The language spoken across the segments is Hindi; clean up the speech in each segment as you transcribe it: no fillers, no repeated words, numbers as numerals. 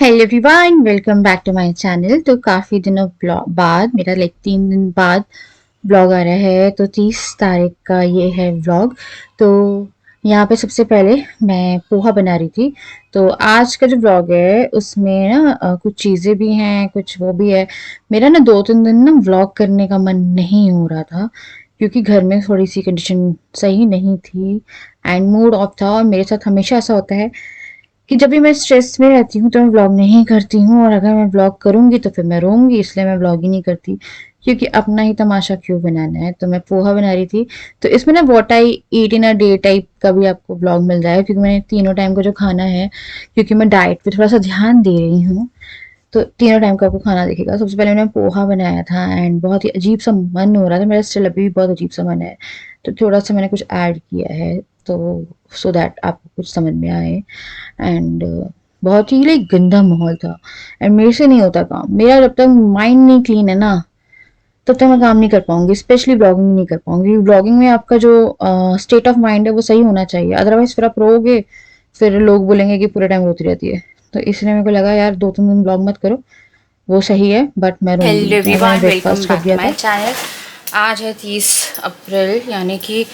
Hello everyone, welcome back to my channel. तो काफ़ी दिनों बाद मेरा 3 दिन बाद व्लॉग आ रहा है। तो 30 तारीख का ये है व्लॉग। तो यहाँ पे सबसे पहले मैं पोहा बना रही थी। तो आज का जो व्लॉग है उसमें ना कुछ चीज़ें भी हैं, कुछ वो भी है। मेरा ना 2-3 दिन ना व्लॉग करने का मन नहीं हो रहा था क्योंकि घर में थोड़ी सी कंडीशन सही नहीं थी एंड मूड ऑफ था। और मेरे साथ हमेशा ऐसा होता है कि जब भी मैं स्ट्रेस में रहती हूँ तो मैं व्लॉग नहीं करती हूँ, और अगर मैं व्लॉग करूँगी तो फिर मैं रोऊँगी, इसलिए मैं व्लॉग ही नहीं करती क्योंकि अपना ही तमाशा क्यों बनाना है। तो मैं पोहा बना रही थी। तो इसमें ना what I eat in a day type का भी आपको व्लॉग मिल जाएगा क्योंकि मैंने तीनों टाइम का जो खाना है, क्योंकि मैं डाइट पे थोड़ा सा ध्यान दे रही हूँ, तो तीनों टाइम का आपको खाना दिखेगा। सबसे पहले मैंने पोहा बनाया था एंड बहुत ही अजीब सा मन हो रहा था मेरा, स्टिल अभी भी बहुत अजीब सा मन है। तो थोड़ा सा मैंने कुछ ऐड किया है तो सो दैट आपको कुछ समझ में आए। एंड बहुत ही लाइक गंदा माहौल था एंड मेरे से नहीं होता काम। मेरा जब तक माइंड नहीं क्लीन है ना, तब तक मैं काम नहीं कर पाऊंगी, स्पेशली ब्लॉगिंग नहीं कर पाऊंगी। ब्लॉगिंग में आपका जो स्टेट ऑफ माइंड है वो सही होना चाहिए, अदरवाइज फिर आप रोगे, फिर लोग बोलेंगे कि पूरे टाइम रोती रहती है। तो इसलिए मेरे को लगा यार 2-3 दिन ब्लॉग मत करो, वो सही है, बट मैं हेलो रहूंगी। तो आज मैंने एवरीवन, वेलकम ब्रेकफास्ट कर बैक टू दिया माय था। चैनल। आज है 30 अप्रैल यानी कि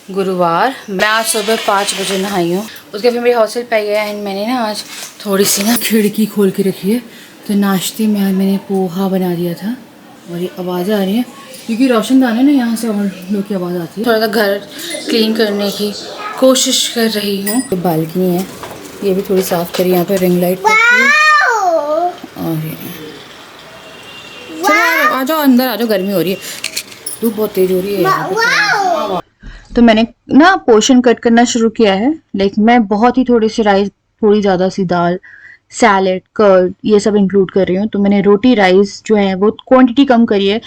गुरुवार। मैं आज सुबह 5 बजे नहाई हूँ। उसके फिर मेरी हॉस्टल पे गया एंड मैंने ना आज थोड़ी सी ना खिड़की खोल के रखी है। तो नाश्ते में आज मैंने पोहा बना दिया था। और ये आवाज़ें आ रही हैं क्योंकि रोशनदान है ना, यहाँ से और लोग की आवाज़ आती है। थोड़ा सा घर क्लीन करने की कोशिश कर रही हूँ। तो बालकनी है, ये भी थोड़ी साफ़ करी। यहाँ पर रिंग लाइट और आ जाओ अंदर, आ जाओ, गर्मी हो रही है, धूप बहुत तेज हो रही है। तो मैंने ना पोर्शन कट करना शुरू किया है। लाइक मैं बहुत ही थोड़ी सी राइस, थोड़ी ज़्यादा सी दाल, सैलेड, कर्ड, ये सब इंक्लूड कर रही हूँ। तो मैंने रोटी राइस जो है वो क्वांटिटी कम करी है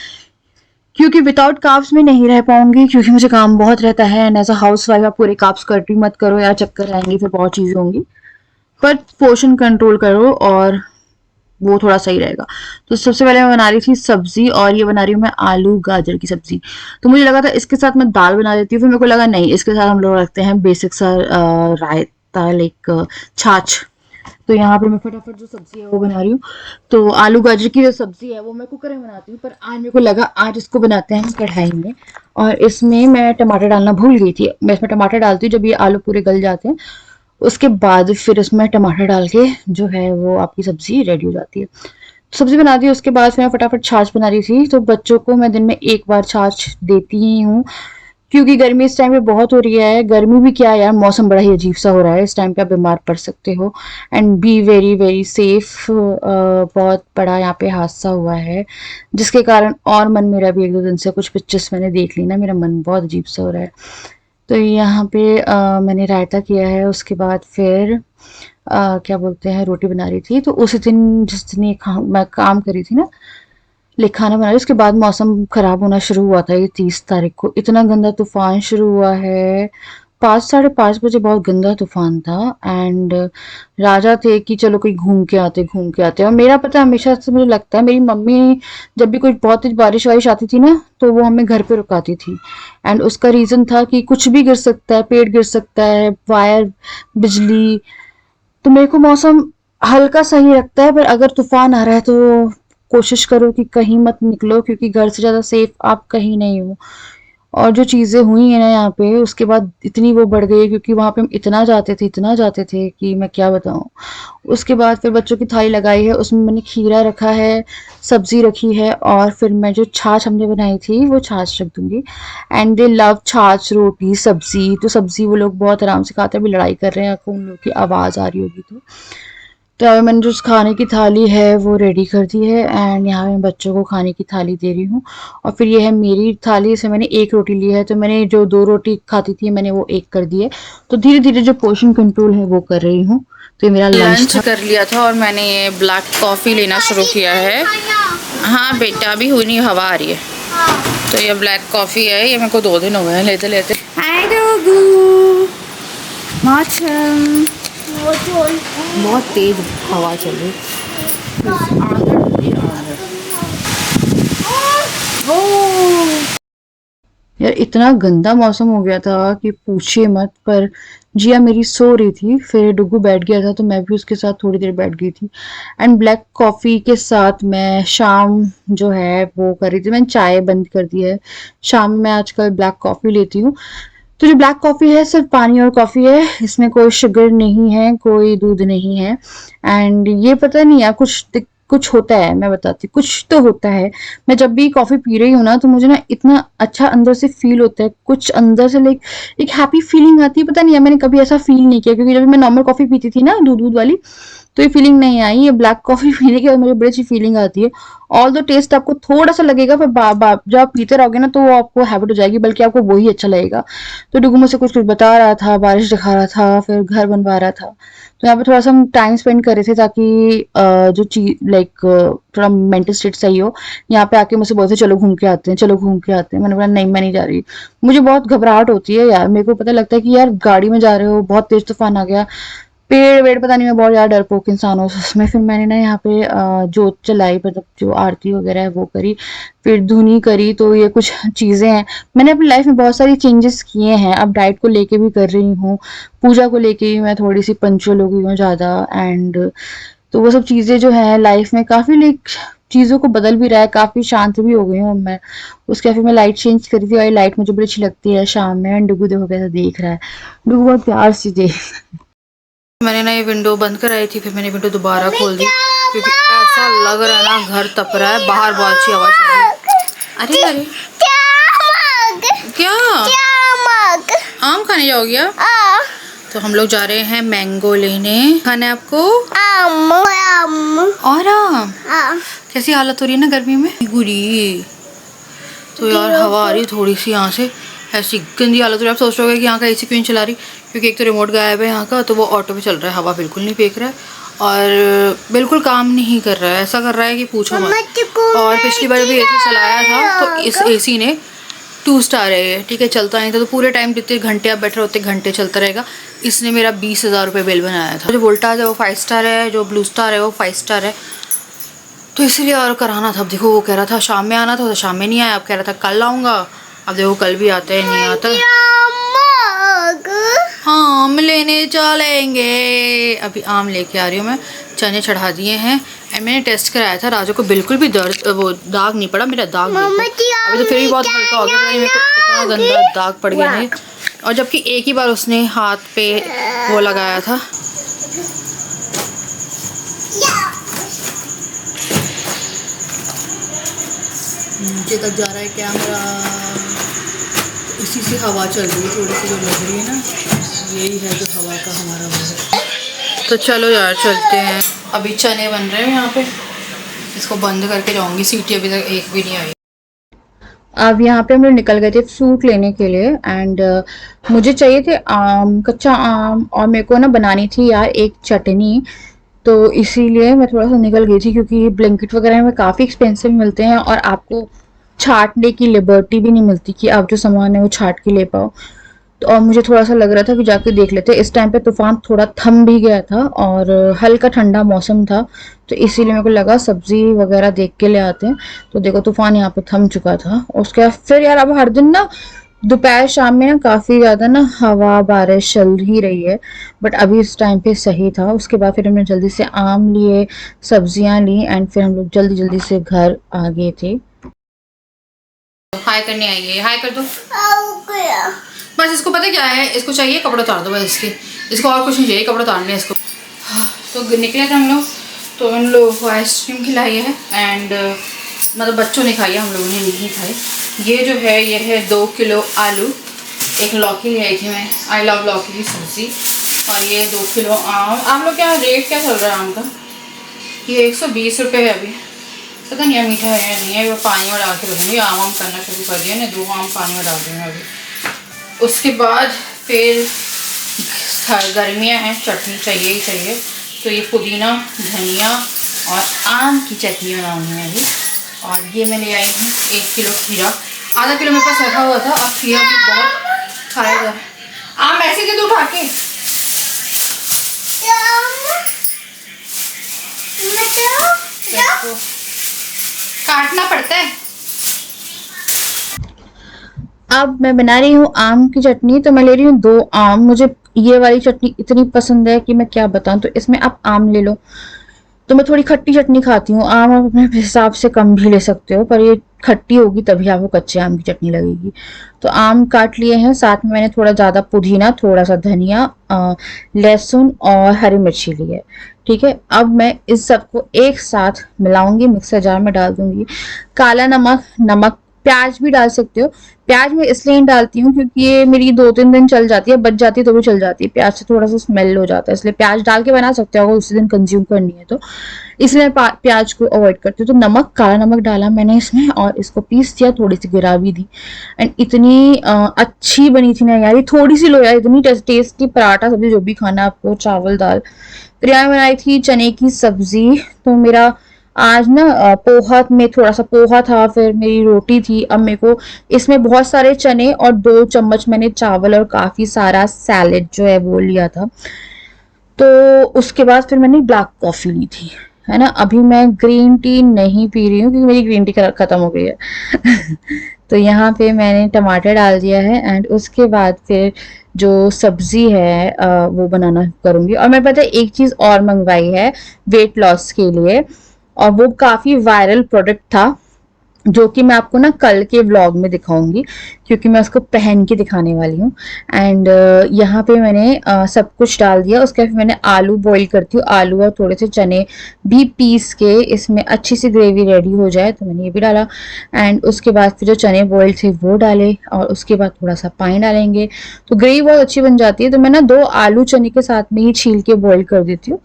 क्योंकि विदाउट कार्ब्स में नहीं रह पाऊंगी, क्योंकि मुझे काम बहुत रहता है and as a housewife आप पूरे कार्ब्स कट भी मत करो यार, चक्कर आएंगे, फिर बहुत चीज़ें होंगी। पर पोर्शन कंट्रोल करो और वो थोड़ा सही रहेगा। तो सबसे पहले मैं बना रही थी सब्जी, और ये बना रही हूँ मैं आलू गाजर की सब्जी। तो मुझे लगा था इसके साथ मैं दाल बना देती हूँ, फिर मेरे को लगा नहीं, इसके साथ हम लोग रखते हैं बेसिक सा रायता, लाइक छाछ। तो यहाँ पे मैं फटाफट जो सब्जी है वो बना रही हूँ। तो आलू गाजर की जो सब्जी है वो मैं कुकर में बनाती हूँ, पर आज मेरे को लगा आज इसको बनाते हैं कढ़ाई में। और इसमें मैं टमाटर डालना भूल गई थी। मैं इसमें टमाटर डालती हूँ जब ये आलू पूरे गल जाते हैं, उसके बाद फिर इसमें टमाटर डाल के जो है वो आपकी सब्जी रेडी हो जाती है। सब्जी बना दी, उसके बाद फिर मैं फटाफट छाछ बना रही थी। तो बच्चों को मैं दिन में एक बार छाछ देती ही हूँ क्योंकि गर्मी इस टाइम पे बहुत हो रही है। गर्मी भी क्या यार, मौसम बड़ा ही अजीब सा हो रहा है, इस टाइम पे आप बीमार पड़ सकते हो। And be very very safe. बहुत बड़ा यहाँ पे हादसा हुआ है जिसके कारण और मन मेरा भी 1-2 दिन से, कुछ पिक्चर्स मैंने देख ली ना, मेरा मन बहुत अजीब सा हो रहा है। तो यहाँ पे मैंने रायता किया है, उसके बाद फिर क्या बोलते हैं, रोटी बना रही थी। तो उसी दिन जिस दिन ये मैं काम करी थी ना, खाना बना रही, उसके बाद मौसम खराब होना शुरू हुआ था। ये 30 तारीख को इतना गंदा तूफान शुरू हुआ है। 5-5:30 बजे बहुत गंदा तूफान था एंड राजा थे कि चलो कोई घूम के आते। और मेरा पता है, हमेशा से मुझे लगता है मेरी मम्मी जब भी कोई बहुत तेज बारिश वारिश आती थी ना, तो वो हमें घर पे रुकाती थी। एंड उसका रीजन था कि कुछ भी गिर सकता है, पेड़ गिर सकता है, वायर, बिजली। तो मेरे को मौसम हल्का सही लगता है, पर अगर तूफान आ रहा है तो कोशिश करो कि कहीं मत निकलो क्योंकि घर से ज़्यादा सेफ आप कहीं नहीं हो। और जो चीज़ें हुई हैं ना यहाँ पे, उसके बाद इतनी वो बढ़ गई क्योंकि वहाँ पे हम इतना जाते थे कि मैं क्या बताऊँ। उसके बाद फिर बच्चों की थाली लगाई है, उसमें मैंने खीरा रखा है, सब्जी रखी है, और फिर मैं जो छाछ हमने बनाई थी वो छाछ रख दूंगी। एंड दे लव छाछ, रोटी, सब्जी। तो सब्जी वो लोग बहुत आराम से खाते हैं। अभी लड़ाई कर रहे हैं, आपको उन लोग की आवाज़ आ रही होगी तो अब मैंने जो खाने की थाली है वो रेडी कर दी है एंड यहाँ मैं बच्चों को खाने की थाली दे रही हूँ। और फिर ये है मेरी थाली, इसमें मैंने एक रोटी ली है, तो मैंने जो 2 रोटी खाती थी मैंने वो एक कर दी है। तो धीरे धीरे जो पोर्शन कंट्रोल है वो कर रही हूँ। तो ये मेरा लंच लंच था। कर लिया था और मैंने ये ब्लैक कॉफ़ी लेना शुरू किया है। हाँ बेटा, अभी हुई नहीं, हवा आ रही है। तो ये ब्लैक कॉफ़ी है, ये मेरे को 2 दिन हो गए हैं लेते लेते। हाय डोगू, बहुत तेज हवा चल रही है। यार इतना गंदा मौसम हो गया था कि पूछिए मत। पर जिया मेरी सो रही थी, फिर डुगू बैठ गया था तो मैं भी उसके साथ थोड़ी देर बैठ गई थी। एंड ब्लैक कॉफ़ी के साथ मैं शाम जो है वो कर रही थी। मैंने चाय बंद कर दी है, शाम में मैं आजकल ब्लैक कॉफ़ी लेती हूँ। तो जो ब्लैक कॉफ़ी है सिर्फ पानी और कॉफ़ी है, इसमें कोई शुगर नहीं है, कोई दूध नहीं है। एंड ये पता नहीं यार कुछ होता है, मैं बताती हूँ, कुछ तो होता है। मैं जब भी कॉफ़ी पी रही हूँ ना तो मुझे ना इतना अच्छा अंदर से फील होता है, कुछ अंदर से लाइक एक हैप्पी फीलिंग आती है। पता नहीं है, मैंने कभी ऐसा फील नहीं किया, क्योंकि जब मैं नॉर्मल कॉफ़ी पीती थी ना दूध दूध वाली, तो ये फीलिंग नहीं आई। ये ब्लैक कॉफ़ी पीने के बाद मुझे बड़ी अच्छी फीलिंग आती है। ऑल द टेस्ट आपको थोड़ा सा लगेगा, पर जब आप पीते रहोगे ना तो वो आपको हैबिट हो जाएगी, बल्कि आपको वही अच्छा लगेगा। तो डुगू मुझसे कुछ कुछ बता रहा था, बारिश दिखा रहा था, फिर घर बनवा रहा था। तो यहाँ पे थोड़ा सा हम टाइम स्पेंड कर रहे थे, ताकि जो चीज लाइक थोड़ा मेंटल स्टेट सही हो। यहाँ पे आके मुझसे बोलते चलो घूम के आते हैं, चलो घूम के आते हैं। मैंने बोला नहीं, मैं नहीं जा रही। मुझे बहुत घबराहट होती है यार, मेरे को पता लगता है कि यार गाड़ी में जा रहे हो, बहुत तेज तूफान आ गया, पेड़ वेड़, पता नहीं, मैं बहुत ज़्यादा डरपोक इंसान हूँ उसमें। फिर मैंने ना यहाँ पे जोत जलाई, मतलब जो आरती वगैरह है वो करी, फिर धुनी करी। तो ये कुछ चीज़ें हैं, मैंने अपनी लाइफ में बहुत सारी चेंजेस किए हैं। अब डाइट को लेके भी कर रही हूँ, पूजा को लेके भी मैं थोड़ी सी पंचुअल हो गई हूँ ज़्यादा। एंड तो वो सब चीज़ें जो है लाइफ में काफ़ी लाइक चीज़ों को बदल भी रहा है, काफ़ी शांत भी हो गई हूँ मैं। उसके बाद फिर मैं लाइट चेंज करी थी, और लाइट मुझे बड़ी अच्छी लगती है शाम में। एंड डुगू देखो कैसा देख रहा है, डुगू बहुत प्यार से देख। मैंने ना ये विंडो बंद कराई थी, फिर मैंने विंडो दोबारा खोल दी, क्योंकि ऐसा लग रहा है ना घर तप रहा है, बाहर बहुत अच्छी हवा चल रही है। अरे अरे क्या आम खाने जाओगे आप? तो हम लोग जा रहे हैं मैंगो लेने। खाना है आपको? और आम। कैसी हालत हो रही है ना गर्मी में गुरी। तो यार हवा आ रही है थोड़ी सी यहाँ से, ऐसी गंदी हालत हो रही है। आप सोच रहे हो कि यहाँ का एसी क्यों नहीं चला रही, क्योंकि एक तो रिमोट गायब है यहाँ का, तो वो ऑटो पे चल रहा है, हवा बिल्कुल नहीं फेंक रहा है और बिल्कुल काम नहीं कर रहा है। ऐसा कर रहा है कि पूछो मत। और पिछली बार भी एसी चलाया था तो इस एसी ने 2 स्टार है ये, ठीक है, चलता नहीं था तो पूरे टाइम जितने घंटे आप बैठे रहो उतने घंटे चलता रहेगा। इसने मेरा 20,000 रुपये बिल बनाया था। जो वोल्टाज है वो 5 स्टार है, जो ब्लू स्टार है वो 5 स्टार है, तो इसीलिए और कराना था। अब देखो वो कह रहा था शाम में आना था, तो शाम में नहीं आया। अब कह रहा था कल आऊँगा, अब देखो कल भी आता है नहीं आता। हाँ आम लेने चलेंगे। अभी आम लेके आ रही हूँ मैं, चने चढ़ा दिए हैं। एंड मैंने टेस्ट कराया था, राजू को बिल्कुल भी दर्द वो दाग नहीं पड़ा। मेरा दाग देखो अभी तो फिर भी बहुत हल्का हो गया, पता नहीं मेरे को इतना गंदा दाग पड़ गया है। और जबकि एक ही बार उसने हाथ पे वो लगाया था। नीचे तक जा रहा है कैमरा, इसी से हवा चल रही है थोड़ी सी जो लग रही है ना, यही है जो हवा का हमारा वो है। तो चलो यार चलते हैं। अभी चने बन रहे हैं यहाँ पे, इसको बंद करके जाऊंगी। सीटी अभी तक एक भी नहीं आई। अब यहाँ पे हम लोग निकल गए थे फ्रूट लेने के लिए। एंड मुझे चाहिए थे आम, कच्चा आम, और मेरे को ना बनानी थी यार एक चटनी। तो इसीलिए मैं थोड़ा सा निकल गई थी, क्योंकि ब्लिंकिट वगैरह में काफ़ी एक्सपेंसिव मिलते हैं, और आपको छाटने की लिबर्टी भी नहीं मिलती कि आप जो सामान है वो छाट के ले पाओ। तो और मुझे थोड़ा सा लग रहा था कि जाके देख लेते। इस टाइम पे तूफान थोड़ा थम भी गया था और हल्का ठंडा मौसम था, तो इसीलिए मेरे को लगा सब्जी वगैरह देख के ले आते हैं। तो देखो तूफान यहाँ पे थम चुका था। उसके बाद फिर यार अब हर दिन ना दोपहर शाम में ना काफ़ी ज़्यादा ना हवा बारिश चल ही रही है, बट अभी इस टाइम पे सही था। उसके बाद फिर हमने जल्दी से आम लिए, सब्जियां ली, एंड फिर हम लोग जल्दी जल्दी से घर आ गए थे। हाय करने आई है, हाय कर दो। बस इसको पता क्या है, इसको चाहिए कपड़े उतार दो बस इसको और कुछ नहीं चाहिए, कपड़े उतारने इसको। तो निकले थे हम लोग, तो उन लोगों को आइसक्रीम खिलाई है। एंड मतलब बच्चों ने खाई है, हम लोगों ने नहीं खाई। ये जो है ये है 2 किलो आलू, एक लौकी ले आई थी मैं, आई लव लौकी की सब्ज़ी, और ये 2 किलो आम। आप लोग क्या रेट क्या चल रहा है आम का? ये 120 रुपये है अभी, पता नहीं है मीठा है या नहीं है। वो पानी में डाल के रखूँगी, आम करना शुरू कर दिया ना, 2 आम पानी में डाल दूँगी अभी। उसके बाद फिर गर्मियाँ हैं, चटनी चाहिए ही चाहिए, तो ये पुदीना धनिया और आम की चटनी बनाऊँगी मैं अभी। और ये मैं ले आई हूँ 1 किलो खीरा, आधा किलो मेरे पास रखा हुआ था, अब खीरा भी बहुत खाया जा। आम ऐसे दे दो उठा के, काटना पड़ता है। अब मैं बना रही हूँ आम की चटनी। तो मैं ले रही हूँ 2 आम। मुझे ये वाली चटनी इतनी पसंद है कि मैं क्या बताऊँ। तो इसमें आप आम ले लो। तो मैं थोड़ी खट्टी चटनी खाती हूँ। आम आप अपने हिसाब से कम भी ले सकते हो, पर ये खट्टी होगी तभी आपको कच्चे आम की चटनी लगेगी। तो आम काट लिए हैं, साथ में मैंने थोड़ा ज़्यादा पुदीना, थोड़ा सा धनिया, लहसुन और हरी मिर्ची ली है। ठीक है, अब मैं इस सबको एक साथ मिलाऊंगी, मिक्सर जार में डाल दूंगी। काला नमक, नमक, प्याज भी डाल सकते हो। प्याज मैं इसलिए नहीं डालती हूँ क्योंकि ये मेरी 2-3 दिन चल जाती है, बच जाती है तो भी चल जाती है। प्याज से थोड़ा सा स्मेल हो जाता है, इसलिए प्याज डाल के बना सकते हो अगर उसी दिन कंज्यूम करनी है तो। इसलिए प्याज को अवॉइड करती हूँ। तो नमक, काला नमक डाला मैंने इसमें और इसको पीस दिया, थोड़ी सी गिरा भी दी। एंड इतनी अच्छी बनी थी ना यार, ये थोड़ी सी लो यार, इतनी टेस्टी पराठा सब्जी जो भी खाना आपको, चावल दाल। फिर यहाँ बनाई थी चने की सब्जी। तो मेरा आज ना पोहा में थोड़ा सा पोहा था, फिर मेरी रोटी थी। अब मेरे को इसमें बहुत सारे चने और 2 चम्मच मैंने चावल और काफी सारा सैलेड जो है वो लिया था। तो उसके बाद फिर मैंने ब्लैक कॉफी ली थी, है ना। अभी मैं ग्रीन टी नहीं पी रही हूँ क्योंकि मेरी ग्रीन टी खत्म हो गई है। तो यहाँ पे मैंने टमाटर डाल दिया है एंड उसके बाद फिर जो सब्जी है वो बनाना करूंगी। और मैं पता है एक चीज और मंगवाई है वेट लॉस के लिए, और वो काफी वायरल प्रोडक्ट था जो कि मैं आपको ना कल के व्लॉग में दिखाऊंगी, क्योंकि मैं उसको पहन के दिखाने वाली हूँ। एंड यहाँ पे मैंने सब कुछ डाल दिया। उसके बाद मैंने आलू बॉईल करती हूँ, आलू और थोड़े से चने भी पीस के इसमें अच्छी सी ग्रेवी रेडी हो जाए तो मैंने ये भी डाला। एंड उसके बाद फिर जो चने बॉईल थे वो डाले और उसके बाद थोड़ा सा पानी डालेंगे तो ग्रेवी बहुत अच्छी बन जाती है। तो मैं ना 2 आलू चने के साथ में ही छील के बॉईल कर देती हूँ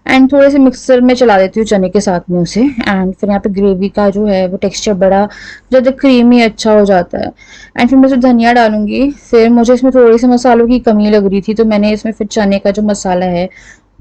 एंड थोड़े से मिक्सर में चला देती हूँ चने के साथ में उसे। एंड फिर यहाँ पे ग्रेवी का जो है वो टेक्सचर बड़ा ज़्यादा क्रीमी अच्छा हो जाता है। एंड फिर मैं इसमें धनिया डालूंगी। फिर मुझे इसमें थोड़ी सी मसालों की कमी लग रही थी तो मैंने इसमें फिर चने का जो मसाला है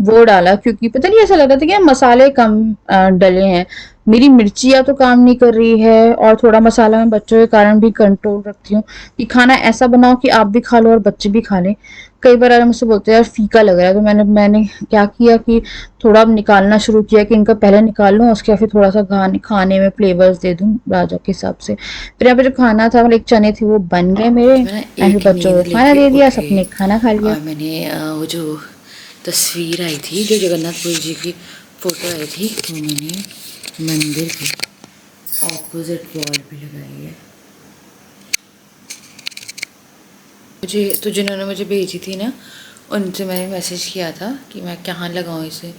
वो डाला, क्योंकि पता नहीं ऐसा लग रहा था कि मसाले कम डले हैं। मेरी मिर्ची या तो काम नहीं कर रही है और थोड़ा मसाला मैं बच्चों के कारण भी कंट्रोल रखती हूँ कि खाना ऐसा बनाओ कि आप भी खा लो और बच्चे भी खा लें। कई बार मुझसे बोलते हैं यार फीका लग रहा है, तो मैंने क्या किया कि थोड़ा अब निकालना शुरू किया कि इनका पहले निकाल लूँ, उसके बाद फिर थोड़ा सा खाने में फ्लेवर्स दे दूँ राजा के हिसाब से। फिर यहाँ पे जो खाना था मतलब एक चने थे वो बन गए मेरे मैं एंड फिर एक बच्चों नींद को खाना लेके दे दिया, उठी सबने खाना खा लिया। और मैंने वो जो तस्वीर आई थी, जो जगन्नाथपुरी जी की फ़ोटो आई थी, वो मैंने मंदिर के ऑपोजिट वॉल पे लगाई है। मुझे तो जिन्होंने मुझे भेजी थी ना, उनसे मैंने मैसेज किया था कि मैं कहाँ लगाऊँ इसे।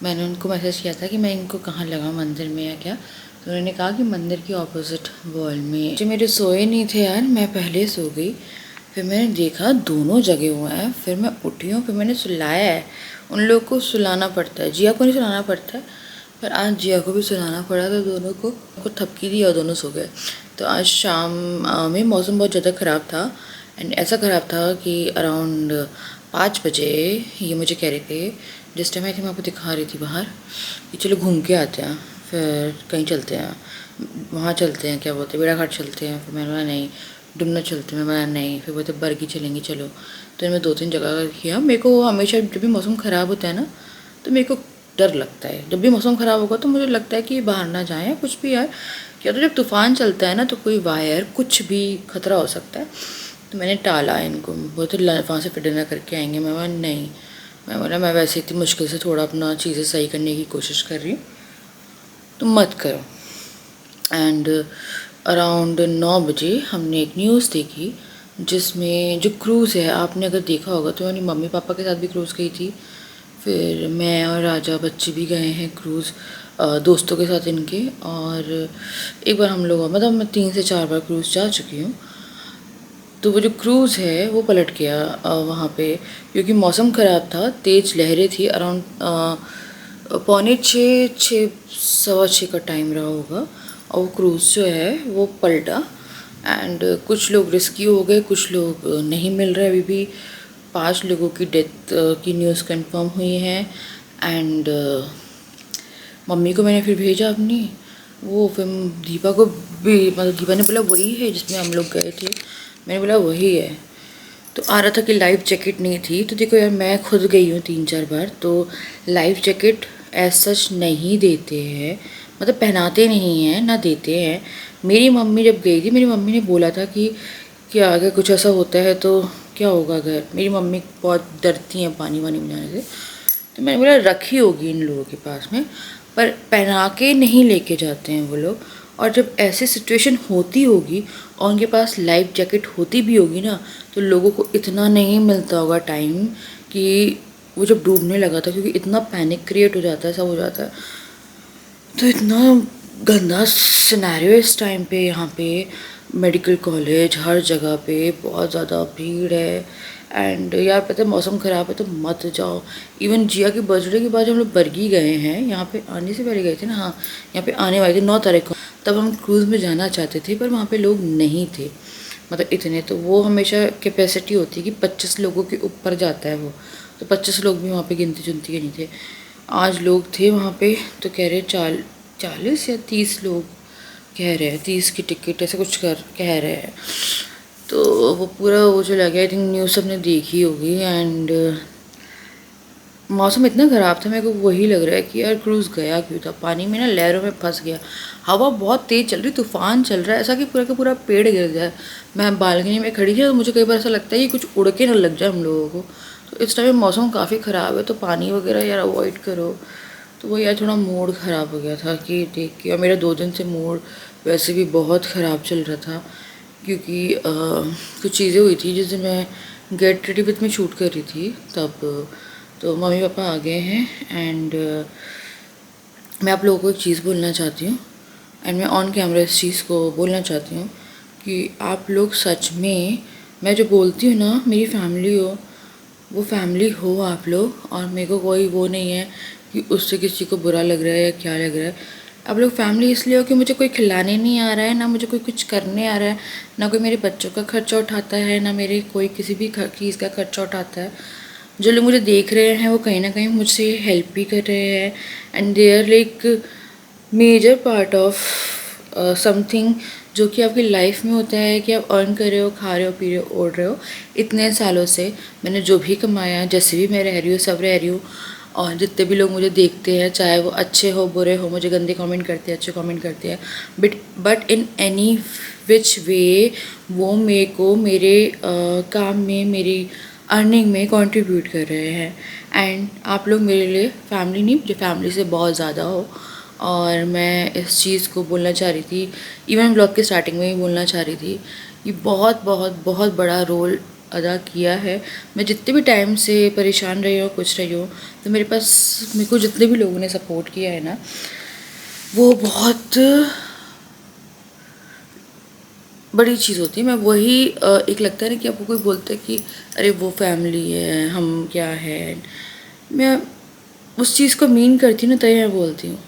मैंने उनको मैसेज किया था कि मैं इनको कहाँ लगाऊँ, मंदिर में या क्या। तो उन्होंने कहा कि मंदिर के ऑपोजिट वॉल में। जो मेरे सोए नहीं थे यार, मैं पहले सो गई। फिर मैंने देखा दोनों जगे हुए हैं। फिर मैं उठी हूँ, फिर मैंने सुलाया है। उन लोग को सुलाना पड़ता है, जिया को नहीं सुलाना पड़ता है, पर आज जिया को भी सुलाना पड़ा। तो दोनों को थपकी दी और दोनों सो गए। तो आज शाम में मौसम बहुत ज़्यादा ख़राब था एंड ऐसा ख़राब था कि अराउंड 5 बजे ये मुझे कह रहे थे, जिस टाइम आई थी मैं आपको दिखा रही थी बाहर, कि चलो घूम के आते हैं, फिर कहीं चलते हैं, वहाँ चलते हैं, क्या बोलते हैं, बेड़ा घाट चलते हैं। फिर मैंने बोला नहीं, डुमना चलते हैं, मैं बोला नहीं। फिर बोलते बरगी चलेंगे चलो। तो मैं 2-3 जगह किया। मेरे को हमेशा जब भी मौसम ख़राब होता है ना, तो मेरे को डर लगता है। जब भी मौसम ख़राब होगा तो मुझे लगता है कि बाहर ना जाएँ कुछ भी यार, क्या तो जब तूफ़ान चलता है ना तो कोई वायर कुछ भी खतरा हो सकता है। तो मैंने टाला इनको, बोलते वहाँ से फिर डिनर करके आएंगे। मैं बोला नहीं, मैं बोला मैं वैसे इतनी मुश्किल से थोड़ा अपना चीज़ें सही करने की कोशिश कर रही हूँ, तो मत करो। एंड अराउंड 9 बजे हमने एक न्यूज़ देखी जिसमें जो क्रूज़ है, आपने अगर देखा होगा तो मेरी मम्मी पापा के साथ भी क्रूज़ गई थी। फिर मैं और राजा बच्चे भी गए हैं क्रूज़ दोस्तों के साथ इनके। और एक बार हम लोग मतलब मैं 3 से 4 बार क्रूज़ जा चुकी हूँ। तो वो जो क्रूज़ है वो पलट गया वहाँ पे, क्योंकि मौसम ख़राब था, तेज़ लहरें थी। अराउंड 5:45 6:15 का टाइम रहा होगा और वो क्रूज़ जो है वो पलटा। एंड कुछ लोग रेस्क्यू हो गए, कुछ लोग नहीं मिल रहे अभी भी। 5 लोगों की डेथ की न्यूज़ कंफर्म हुई है। एंड मम्मी को मैंने फिर भेजा अपनी, वो फिर दीपा को भी, मतलब दीपा ने बोला वही है जिसमें हम लोग गए थे। मैंने बोला वही है। तो आ रहा था कि लाइफ जैकेट नहीं थी। तो देखो यार, मैं खुद गई हूँ 3-4 बार, तो लाइफ जैकेट एज सच नहीं देते हैं, मतलब पहनाते नहीं हैं ना देते हैं। मेरी मम्मी जब गई थी, मेरी मम्मी ने बोला था कि कि आगे कुछ ऐसा होता है तो क्या होगा। अगर मेरी मम्मी बहुत डरती हैं पानी वानी में जाने से, तो मैंने बोला रखी होगी इन लोगों के पास में, पर पहना के नहीं लेके जाते हैं वो लोग। और जब ऐसी सिचुएशन होती होगी और उनके पास लाइफ जैकेट होती भी होगी ना, तो लोगों को इतना नहीं मिलता होगा टाइम कि वो जब डूबने लगा था, क्योंकि इतना पैनिक क्रिएट हो जाता है, सब हो जाता है। तो इतना गंदा सिनेरियो इस टाइम पे यहाँ पे, मेडिकल कॉलेज हर जगह पे बहुत ज़्यादा भीड़ है। एंड यार पता है मौसम ख़राब है तो मत जाओ। इवन जिया के बर्थडे के बाद हम लोग बरगी गए हैं, यहाँ पे आने से पहले गए थे ना, हाँ यहाँ पे आने वाले थे 9 तारीख को, तब हम क्रूज़ में जाना चाहते थे पर वहाँ पे लोग नहीं थे, मतलब इतने। तो वो हमेशा कैपेसिटी होती है कि 25 लोगों के ऊपर जाता है वो, तो 25 लोग भी वहाँ पे गिनती चुनती के नहीं थे। आज लोग थे वहाँ पे तो कह रहे 40 या 30 लोग कह रहे हैं, 30 की टिकट ऐसे कुछ कह रहे हैं। तो वो पूरा वो चला गया, आई थिंक न्यूज़ सबने देखी होगी। एंड मौसम इतना ख़राब था, मेरे को वही लग रहा है कि यार क्रूज़ गया क्यों था, पानी में ना लहरों में फंस गया। हवा बहुत तेज़ चल रही, तूफ़ान चल रहा है, ऐसा कि पूरा का पूरा पेड़ गिर जाए। मैं बालकनी में खड़ी थी तो मुझे कई बार ऐसा लगता है कि कुछ उड़ के ना लग जाए हम लोगों को। तो इस टाइम मौसम काफ़ी ख़राब है, तो पानी वगैरह यार अवॉइड करो। तो वो यार थोड़ा मूड ख़राब हो गया था कि देख के, और मेरा 2 दिन से मूड वैसे भी बहुत ख़राब चल रहा था, क्योंकि कुछ चीज़ें हुई थी जिस दिन मैं गेट रेडी विथ में शूट कर रही थी तब। तो मम्मी पापा आ गए हैं एंड मैं आप लोगों को एक चीज़ बोलना चाहती हूँ, एंड मैं ऑन कैमरा इस चीज़ को बोलना चाहती हूँ कि आप लोग सच में, मैं जो बोलती हूँ ना, मेरी फैमिली हो, वो फैमिली हो आप लोग। और मेरे को कोई वो नहीं है कि उससे किसी को बुरा लग रहा है या क्या लग रहा है। आप लोग फैमिली इसलिए हो कि मुझे कोई खिलाने नहीं आ रहा है, ना मुझे कोई कुछ करने आ रहा है, ना कोई मेरे बच्चों का खर्चा उठाता है, ना मेरे कोई किसी भी चीज़ का खर्चा उठाता है। जो लोग मुझे देख रहे हैं वो कहीं ना कहीं मुझसे हेल्प भी कर रहे हैं, and they are like major part of something जो कि आपकी लाइफ में होता है कि आप अर्न कर रहे हो, खा रहे हो, पी रहे हो, ओढ़ रहे हो। इतने सालों से मैंने जो भी कमाया, जैसे भी मैं रह रही हूँ, सब रह रही हूँ। और जितने भी लोग मुझे देखते हैं, चाहे वो अच्छे हो बुरे हो, मुझे गंदे कमेंट करते हैं, अच्छे कमेंट करते हैं, बट इन एनी विच वे वो मेरे को मेरे काम में, मेरी अर्निंग में कंट्रीब्यूट कर रहे हैं। एंड आप लोग मेरे लिए फैमिली नहीं, मुझे फैमिली से बहुत ज़्यादा हो। और मैं इस चीज़ को बोलना चाह रही थी, इवन ब्लॉग के स्टार्टिंग में ही बोलना चाह रही थी, ये बहुत बहुत बहुत बड़ा रोल अदा किया है। मैं जितने भी टाइम से परेशान रही हूँ, कुछ रही हूँ, तो मेरे को जितने भी लोगों ने सपोर्ट किया है ना, वो बहुत बड़ी चीज़ होती है। मैं वही एक लगता है ना कि आपको कोई बोलता है कि अरे वो फैमिली है, हम क्या है, मैं उस चीज़ को मीन करती हूँ ना, तभी मैं बोलती हूँ।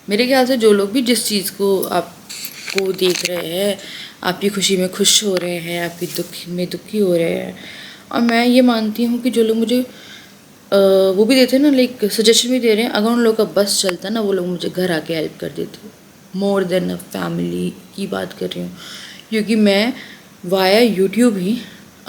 मेरे ख्याल से जो लोग भी जिस चीज़ को आपको देख रहे हैं, आपकी खुशी में खुश हो रहे हैं, आपकी दुख में दुखी हो रहे हैं, और मैं ये मानती हूँ कि जो लोग मुझे वो भी देते हैं ना, लाइक सजेशन भी दे रहे हैं, अगर उन लोग का बस चलता ना, वो लोग मुझे घर आके हेल्प कर देते। मोर देन अ फैमिली की बात कर रही हूँ, क्योंकि मैं वाया यूट्यूब ही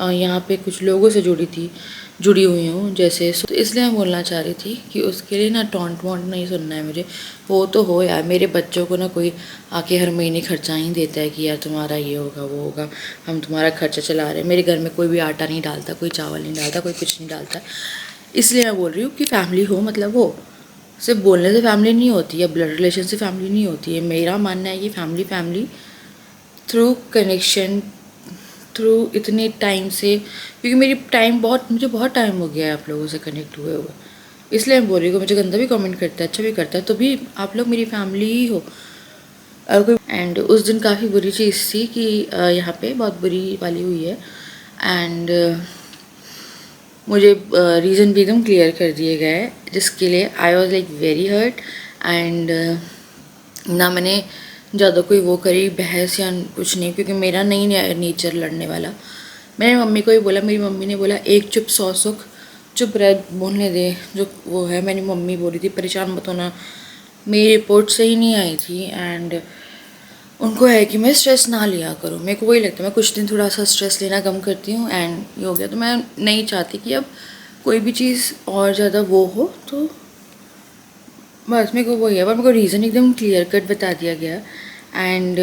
यहाँ पे कुछ लोगों से जुड़ी हुई हूँ जैसे। तो इसलिए मैं बोलना चाह रही थी कि उसके लिए ना टॉन्ट वॉन्ट नहीं सुनना है मुझे। वो तो हो यार, मेरे बच्चों को ना कोई आके हर महीने खर्चा ही देता है कि यार तुम्हारा ये होगा वो होगा, हम तुम्हारा खर्चा चला रहे हैं। मेरे घर में कोई भी आटा नहीं डालता, कोई चावल नहीं डालता, कोई कुछ नहीं डालता। इसलिए मैं बोल रही हूँ कि फैमिली हो मतलब वो सिर्फ बोलने से फैमिली नहीं होती या ब्लड रिलेशन से फैमिली नहीं होती है। मेरा मानना है कि फैमिली थ्रू कनेक्शन, थ्रू इतने टाइम से, क्योंकि मुझे बहुत टाइम हो गया है आप लोगों से कनेक्ट हुए हुए। इसलिए मैं बोल रही हूँ, मुझे गंदा भी कमेंट करता है, अच्छा भी करता है, तो भी आप लोग मेरी फैमिली ही हो। एंड उस दिन काफ़ी बुरी चीज़ थी कि यहाँ पे बहुत बुरी वाली हुई है, एंड मुझे रीज़न भी एकदम क्लियर कर दिए गए, जिसके लिए I was like very hurt. And ना मैंने ज़्यादा कोई वो करी बहस या कुछ नहीं, क्योंकि मेरा नहीं नेचर लड़ने वाला। मैंने मम्मी को ही बोला, मेरी मम्मी ने बोला एक चुप 100 सुख, चुप रह, बोलने दे जो वो है। मेरी मम्मी बोल रही थी परेशान मत होना, मेरी रिपोर्ट सही नहीं आई थी, एंड उनको है कि मैं स्ट्रेस ना लिया करूँ। मेरे को वही लगता है, मैं कुछ दिन थोड़ा सा स्ट्रेस लेना कम करती हूँ एंड ये हो गया। तो मैं नहीं चाहती कि अब कोई भी चीज़ और ज़्यादा वो हो, तो बस मेरे को वही है। पर मेरे को रीज़न एकदम क्लियर कट बता दिया गया, एंड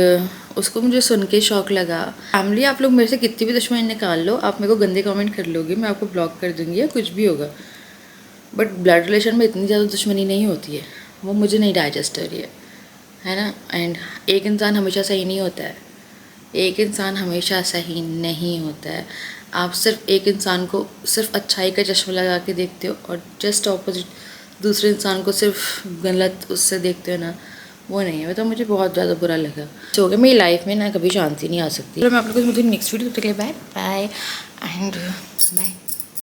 उसको मुझे सुन के शौक लगा। फैमिली, आप लोग मेरे से कितनी भी दुश्मनी निकाल लो, आप मेरे को गंदे कमेंट कर लोगे, मैं आपको ब्लॉक कर दूँगी या कुछ भी होगा, बट ब्लड रिलेशन में इतनी ज़्यादा दुश्मनी नहीं होती है, वो मुझे नहीं डाइजेस्ट हो रही है ना। एंड एक इंसान हमेशा सही नहीं होता है, एक इंसान हमेशा सही नहीं होता है। आप सिर्फ एक इंसान को सिर्फ अच्छाई का चश्मा लगा के देखते हो और जस्ट ऑपोजिट दूसरे इंसान को सिर्फ गलत उससे देखते हो ना, वो नहीं है। तो मुझे बहुत ज़्यादा बुरा लगा। तो हो गया, मेरी लाइफ में ना कभी शांति नहीं आ सकती। तो मैं आप लोगों को मुझे नेक्स्ट वीडियो तक के लिए बाय बाय एंड बाय।